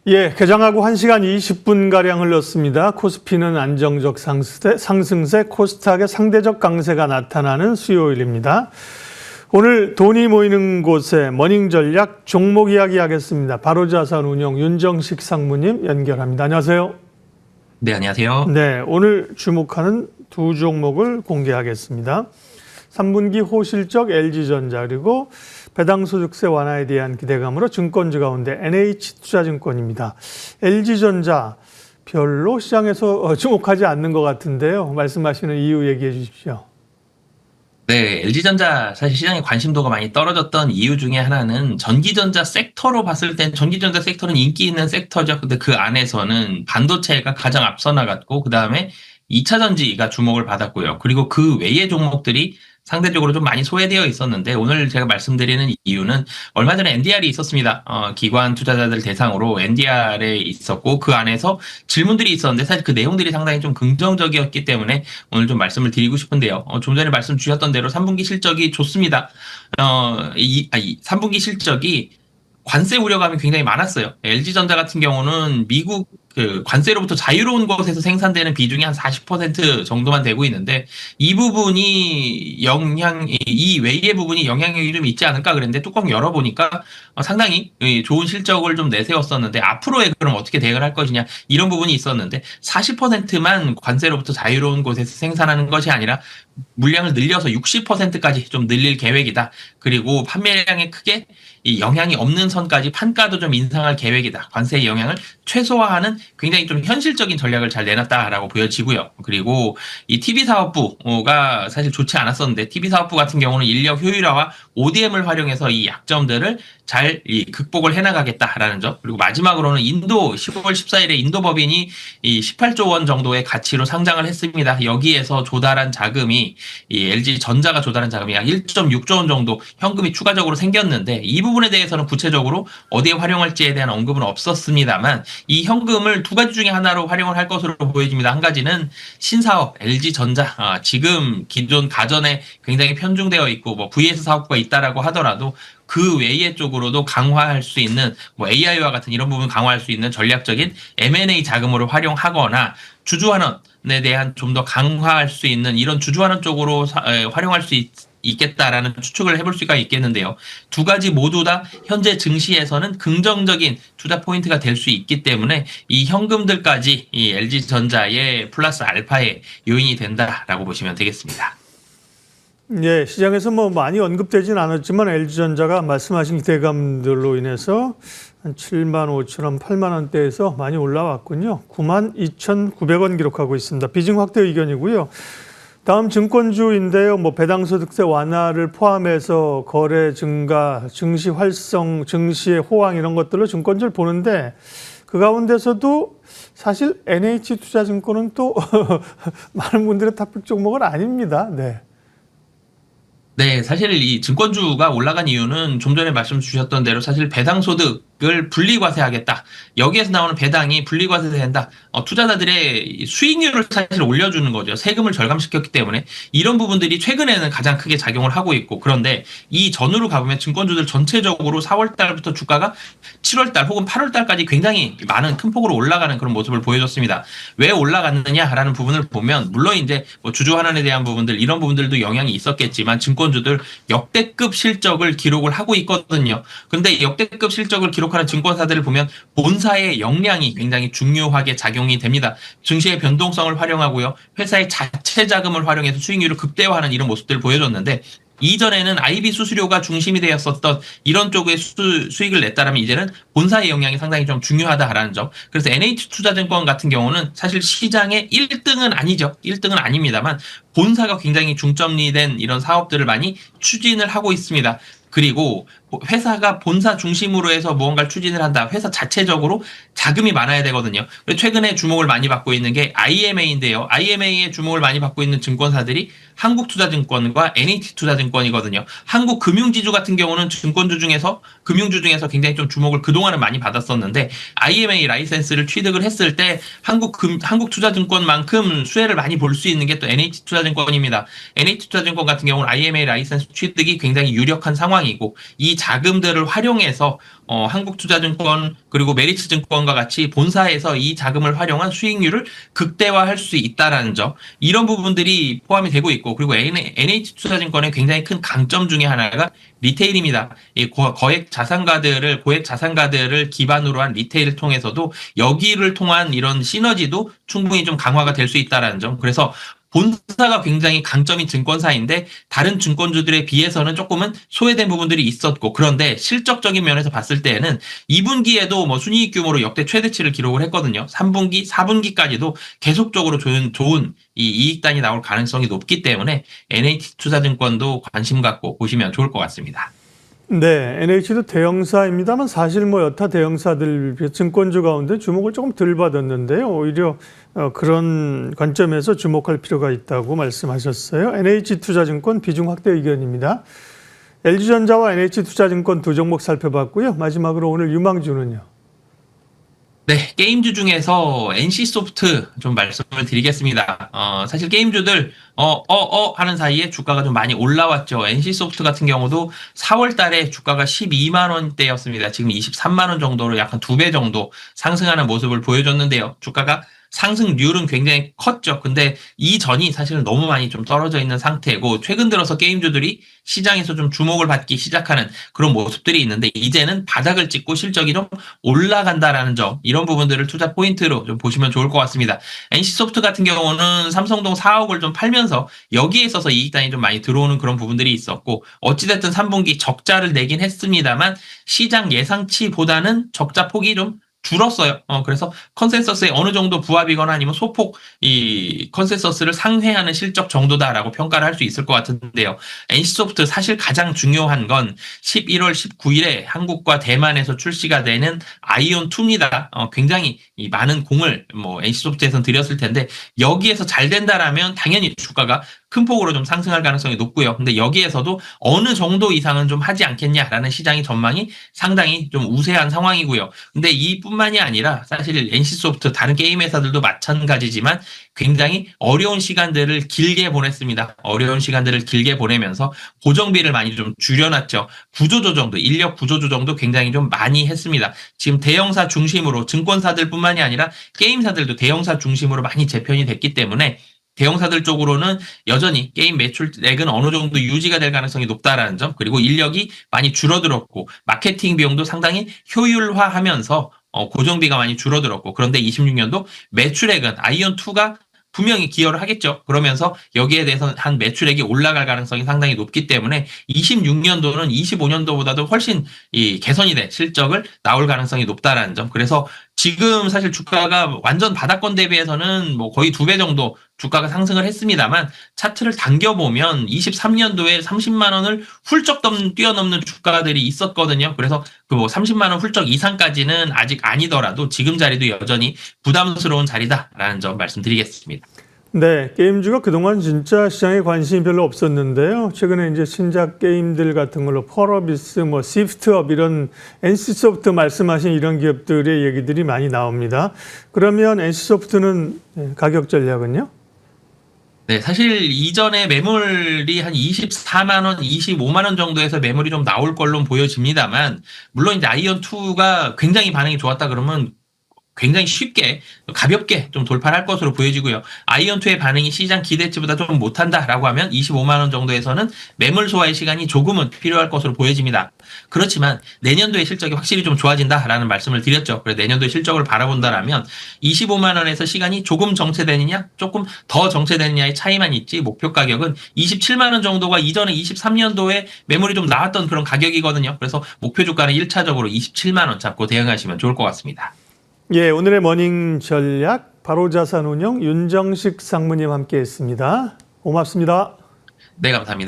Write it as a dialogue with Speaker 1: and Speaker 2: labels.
Speaker 1: 예, 개장하고 1시간 20분가량 흘렀습니다. 코스피는 안정적 상승세, 코스닥의 상대적 강세가 나타나는 수요일입니다. 오늘 돈이 모이는 곳에 머닝 전략 종목 이야기 하겠습니다. 바로자산운용 윤정식 상무님 연결합니다. 안녕하세요.
Speaker 2: 네, 안녕하세요.
Speaker 1: 네, 오늘 주목하는 두 종목을 공개하겠습니다. 3분기 호실적 LG전자 그리고 배당소득세 완화에 대한 기대감으로 증권주 가운데 NH투자증권입니다. LG전자 별로 시장에서 주목하지 않는 것 같은데요. 말씀하시는 이유 얘기해 주십시오.
Speaker 2: 네, LG전자 사실 시장에 관심도가 많이 떨어졌던 이유 중에 하나는 전기전자 섹터로 봤을 땐 전기전자 섹터는 인기 있는 섹터죠. 근데 그 안에서는 반도체가 가장 앞서 나갔고, 그 다음에 2차 전지가 주목을 받았고요. 그리고 그 외의 종목들이 상대적으로 좀 많이 소외되어 있었는데, 오늘 제가 말씀드리는 이유는 얼마 전에 NDR이 있었습니다. 기관 투자자들 대상으로 NDR에 있었고, 그 안에서 질문들이 있었는데, 사실 그 내용들이 상당히 좀 긍정적이었기 때문에 오늘 좀 말씀을 드리고 싶은데요. 좀 전에 말씀 주셨던 대로 3분기 실적이 좋습니다. 3분기 실적이 관세 우려감이 굉장히 많았어요. LG전자 같은 경우는 미국 그 관세로부터 자유로운 곳에서 생산되는 비중이 한 40% 정도만 되고 있는데, 이 부분이 이 외의 부분이 영향력이 좀 있지 않을까 그랬는데, 뚜껑 열어보니까 상당히 좋은 실적을 좀 내세웠었는데, 앞으로의 그럼 어떻게 대응을 할 것이냐, 이런 부분이 있었는데, 40%만 관세로부터 자유로운 곳에서 생산하는 것이 아니라 물량을 늘려서 60%까지 좀 늘릴 계획이다. 그리고 판매량에 크게 이 영향이 없는 선까지 판가도 좀 인상할 계획이다. 관세의 영향을 최소화하는 굉장히 좀 현실적인 전략을 잘 내놨다라고 보여지고요. 그리고 이 TV사업부가 사실 좋지 않았었는데, TV사업부 같은 경우는 인력 효율화와 ODM을 활용해서 이 약점들을 잘 극복을 해나가겠다라는 점. 그리고 마지막으로는 10월 14일에 인도법인이 이 18조 원 정도의 가치로 상장을 했습니다. 여기에서 조달한 자금이 이 LG전자가 조달한 자금이 약 1.6조 원 정도 현금이 추가적으로 생겼는데, 이 부분에 대해서는 구체적으로 어디에 활용할지에 대한 언급은 없었습니다만, 이 현금을 두 가지 중에 하나로 활용을 할 것으로 보여집니다. 한 가지는 신사업 LG전자, 지금 기존 가전에 굉장히 편중되어 있고 뭐 VS 사업부가 있다라고 하더라도 그 외의 쪽으로도 강화할 수 있는 뭐 AI와 같은 이런 부분 강화할 수 있는 전략적인 M&A 자금으로 활용하거나, 주주환원에 대한 좀 더 강화할 수 있는 이런 주주환원 쪽으로 활용할 수 있겠다라는 추측을 해볼 수가 있겠는데요. 두 가지 모두 다 현재 증시에서는 긍정적인 투자 포인트가 될 수 있기 때문에 이 현금들까지 이 LG전자의 플러스 알파의 요인이 된다라고 보시면 되겠습니다.
Speaker 1: 예, 시장에서 뭐 많이 언급되진 않았지만 LG전자가 말씀하신 기대감들로 인해서 한 7만 5천 원, 8만 원대에서 많이 올라왔군요. 9만 2,900원 기록하고 있습니다. 비중 확대 의견이고요. 다음 증권주인데요. 뭐 배당소득세 완화를 포함해서 거래 증가, 증시 활성, 증시의 호황 이런 것들로 증권주를 보는데, 그 가운데서도 사실 NH투자증권은 또 많은 분들의 탑픽 종목은 아닙니다. 네.
Speaker 2: 네, 사실 이 증권주가 올라간 이유는 좀 전에 말씀 주셨던 대로 사실 배당소득을 분리과세하겠다. 여기에서 나오는 배당이 분리과세된다. 투자자들의 수익률을 사실 올려주는 거죠. 세금을 절감시켰기 때문에 이런 부분들이 최근에는 가장 크게 작용을 하고 있고, 그런데 이 전후로 가보면 증권주들 전체적으로 4월 달부터 주가가 7월 달 혹은 8월 달까지 굉장히 많은 큰 폭으로 올라가는 그런 모습을 보여줬습니다. 왜 올라갔느냐라는 부분을 보면, 물론 이제 뭐 주주 환원에 대한 부분들 이런 부분들도 영향이 있었겠지만 증권주들 역대급 실적을 기록을 하고 있거든요. 근데 역대급 실적을 기록하는 증권사들을 보면 본사의 역량이 굉장히 중요하게 작용이 됩니다. 증시의 변동성을 활용하고요, 회사의 자체 자금을 활용해서 수익률을 극대화하는 이런 모습들을 보여줬는데, 이전에는 IB 수수료가 중심이 되었었던 이런 쪽의 수익을 냈다라면 이제는 본사의 영향이 상당히 좀 중요하다라는 점. 그래서 NH투자증권 같은 경우는 사실 시장의 1등은 아니죠. 1등은 아닙니다만 본사가 굉장히 중점이 된 이런 사업들을 많이 추진을 하고 있습니다. 그리고 회사가 본사 중심으로 해서 무언가를 추진을 한다. 회사 자체적으로 자금이 많아야 되거든요. 최근에 주목을 많이 받고 있는 게 IMA인데요. IMA에 주목을 많이 받고 있는 증권사들이 한국투자증권과 NH투자증권이거든요. 한국금융지주 같은 경우는 증권주 중에서 금융주 중에서 굉장히 좀 주목을 그동안은 많이 받았었는데, IMA 라이센스를 취득을 했을 때 한국투자증권만큼 수혜를 많이 볼 수 있는 게 또 NH투자증권입니다. NH투자증권 같은 경우는 IMA 라이센스 취득이 굉장히 유력한 상황 상황이고 이 자금들을 활용해서 한국투자증권 그리고 메리츠증권과 같이 본사에서 이 자금을 활용한 수익률을 극대화할 수 있다라는 점 이런 부분들이 포함이 되고 있고 그리고 NH투자증권의 굉장히 큰 강점 중에 하나가 리테일입니다. 이 고액 자산가들을 기반으로 한 리테일을 통해서도 여기를 통한 이런 시너지도 충분히 좀 강화가 될 수 있다라는 점. 그래서 본사가 굉장히 강점인 증권사인데 다른 증권주들에 비해서는 조금은 소외된 부분들이 있었고 그런데 실적적인 면에서 봤을 때에는 2분기에도 뭐 순이익 규모로 역대 최대치를 기록을 했거든요. 3분기, 4분기까지도 계속적으로 좋은 이 이익단이 나올 가능성이 높기 때문에 NH투자증권도 관심 갖고 보시면 좋을 것 같습니다.
Speaker 1: 네, NH도 대형사입니다만 사실 뭐 여타 대형사들 증권주 가운데 주목을 조금 덜 받았는데요. 오히려 그런 관점에서 주목할 필요가 있다고 말씀하셨어요. NH투자증권 비중 확대 의견입니다. LG전자와 NH투자증권 두 종목 살펴봤고요. 마지막으로 오늘 유망주는요.
Speaker 2: 네, 게임주 중에서 NC소프트 좀 말씀을 드리겠습니다. 사실 게임주들, 하는 사이에 주가가 좀 많이 올라왔죠. NC소프트 같은 경우도 4월 달에 주가가 12만 원대였습니다. 지금 23만 원 정도로 약 한 2배 정도 상승하는 모습을 보여줬는데요. 주가가 상승률은 굉장히 컸죠. 근데 이전이 사실은 너무 많이 좀 떨어져 있는 상태고 최근 들어서 게임주들이 시장에서 좀 주목을 받기 시작하는 그런 모습들이 있는데 이제는 바닥을 찍고 실적이 좀 올라간다라는 점 이런 부분들을 투자 포인트로 좀 보시면 좋을 것 같습니다. NC소프트 같은 경우는 삼성동 4억을 좀 팔면서 여기에 있어서 이익단이 좀 많이 들어오는 그런 부분들이 있었고 어찌됐든 3분기 적자를 내긴 했습니다만 시장 예상치보다는 적자 폭이 좀 줄었어요. 그래서 컨센서스에 어느 정도 부합이거나 아니면 소폭 이 컨센서스를 상회하는 실적 정도다라고 평가를 할 수 있을 것 같은데요. NC소프트 사실 가장 중요한 건 11월 19일에 한국과 대만에서 출시가 되는 아이온2입니다. 굉장히 이 많은 공을 뭐 NC소프트에서는 들였을 텐데 여기에서 잘 된다라면 당연히 주가가 큰 폭으로 좀 상승할 가능성이 높고요. 근데 여기에서도 어느 정도 이상은 좀 하지 않겠냐라는 시장의 전망이 상당히 좀 우세한 상황이고요. 근데 이뿐만이 아니라 사실 NC소프트 다른 게임 회사들도 마찬가지지만 굉장히 어려운 시간들을 길게 보냈습니다. 어려운 시간들을 길게 보내면서 고정비를 많이 좀 줄여놨죠. 구조조정도, 인력 구조조정도 굉장히 좀 많이 했습니다. 지금 대형사 중심으로 증권사들뿐만이 아니라 게임사들도 대형사 중심으로 많이 재편이 됐기 때문에 대형사들 쪽으로는 여전히 게임 매출액은 어느 정도 유지가 될 가능성이 높다라는 점 그리고 인력이 많이 줄어들었고 마케팅 비용도 상당히 효율화하면서 고정비가 많이 줄어들었고 그런데 26년도 매출액은 아이온2가 분명히 기여를 하겠죠. 그러면서 여기에 대해서 한 매출액이 올라갈 가능성이 상당히 높기 때문에 26년도는 25년도보다도 훨씬 이 개선이 된 실적을 나올 가능성이 높다라는 점. 그래서 지금 사실 주가가 완전 바닥권 대비해서는 뭐 거의 2배 정도 주가가 상승을 했습니다만 차트를 당겨보면 23년도에 30만 원을 훌쩍 뛰어넘는 주가들이 있었거든요. 그래서 그 뭐 30만 원 훌쩍 이상까지는 아직 아니더라도 지금 자리도 여전히 부담스러운 자리다라는 점 말씀드리겠습니다.
Speaker 1: 네, 게임주가 그동안 진짜 시장에 관심이 별로 없었는데요. 최근에 이제 신작 게임들 같은 걸로 펄어비스, 뭐 시프트업 이런 NC소프트 말씀하신 이런 기업들의 얘기들이 많이 나옵니다. 그러면 NC소프트는 가격 전략은요?
Speaker 2: 네, 사실 이전에 매물이 한 24만 원, 25만 원 정도에서 매물이 좀 나올 걸로 보여집니다만, 물론 이제 아이온2가 굉장히 반응이 좋았다 그러면 굉장히 쉽게 가볍게 좀 돌파를 할 것으로 보여지고요. 아이온2의 반응이 시장 기대치보다 좀 못한다라고 하면 25만 원 정도에서는 매물 소화의 시간이 조금은 필요할 것으로 보여집니다. 그렇지만 내년도의 실적이 확실히 좀 좋아진다라는 말씀을 드렸죠. 그래서 내년도의 실적을 바라본다라면 25만 원에서 시간이 조금 정체되느냐 조금 더 정체되느냐의 차이만 있지 목표 가격은 27만 원 정도가 이전에 23년도에 매물이 좀 나왔던 그런 가격이거든요. 그래서 목표 주가는 1차적으로 27만 원 잡고 대응하시면 좋을 것 같습니다.
Speaker 1: 예, 오늘의 머닝 전략 바로자산운용 윤정식 상무님 함께했습니다. 고맙습니다.
Speaker 2: 네, 감사합니다.